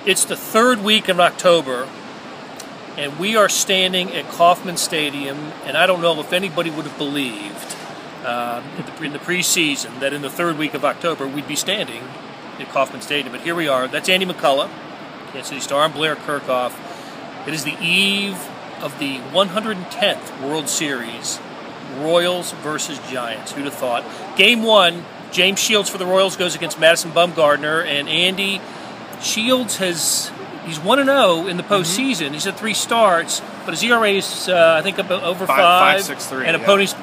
It's the third week of October, and we are standing at Kauffman Stadium, and I don't know if anybody would have believed in the preseason that in the third week of October we'd be standing at Kauffman Stadium, but here we are. That's Andy McCullough, Kansas City Star. I'm Blair Kerkhoff. It is the eve of the 110th World Series, Royals versus Giants. Who'd have thought? Game one, James Shields for the Royals goes against Madison Bumgarner, and Andy Shields he's 1-0 in the postseason. He's had 3 starts, but his ERA is I think over 5, 5.63, and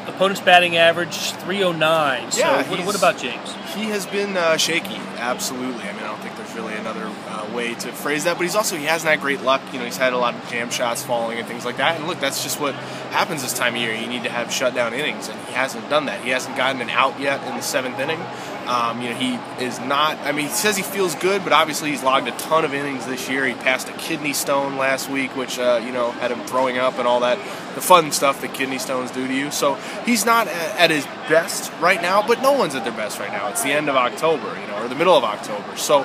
opponent's batting average 309. So yeah, what about James? He has been shaky, absolutely. I mean, I don't think there's really another way to phrase that, but he hasn't had great luck. You know, he's had a lot of jam shots falling and things like that. And look, that's just what happens this time of year. You need to have shutdown innings, and he hasn't done that. He hasn't gotten an out yet in the 7th inning. You know, he is not. I mean, he says he feels good, but obviously he's logged a ton of innings this year. He passed a kidney stone last week, which you know, had him throwing up and all that, the fun stuff that kidney stones do to you. So he's not at his best right now, but no one's at their best right now. It's the end of October, you know, or the middle of October. So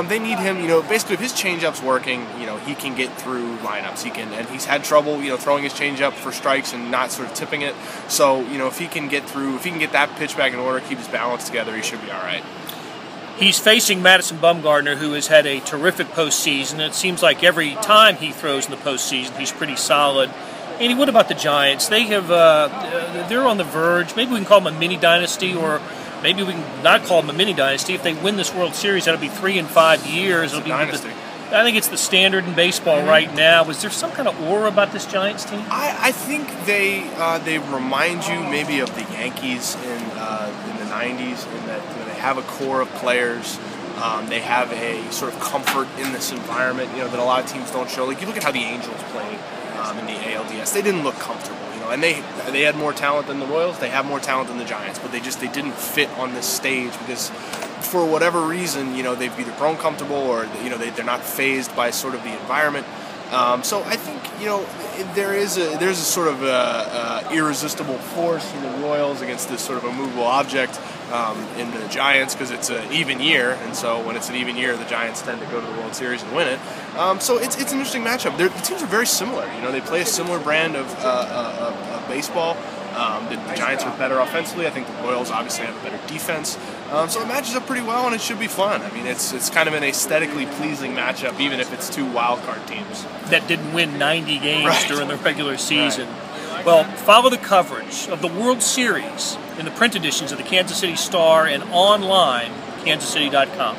they need him. You know, basically, if his changeup's working, you know, he can get through lineups. He can, and he's had trouble, you know, throwing his changeup for strikes and not sort of tipping it. So you know, if he can get through, if he can get that pitch back in order, keep his balance together, he should be all right. He's facing Madison Bumgarner, who has had a terrific postseason. It seems like every time he throws in the postseason, he's pretty solid. Andy, what about the Giants? They have, they're on the verge. Maybe we can call them a mini dynasty, or maybe we can not call them a mini dynasty. If they win this World Series, that'll be 3 in 5 years. It'll be dynasty. I think it's the standard in baseball right now. Is there some kind of aura about this Giants team? I think they remind you maybe of the Yankees in the 90s, in that you know, they have a core of players. They have a sort of comfort in this environment, you know, that a lot of teams don't show. Like you look at how the Angels played in the ALDS; they didn't look comfortable, you know. And they had more talent than the Royals. They have more talent than the Giants, but they didn't fit on this stage because, for whatever reason, you know, they've either grown comfortable or you know they're not fazed by sort of the environment. So I think you know there's a sort of irresistible force in the Royals against this sort of immovable object in the Giants, because it's an even year, and so when it's an even year, the Giants tend to go to the World Series and win it. So it's an interesting matchup. The teams are very similar. You know, they play a similar brand of baseball. The Giants are better offensively. I think the Royals obviously have a better defense. So it matches up pretty well, and it should be fun. I mean, it's kind of an aesthetically pleasing matchup, even if it's 2 wild card teams that didn't win 90 games during the regular season. Well, follow the coverage of the World Series in the print editions of the Kansas City Star and online, kansascity.com.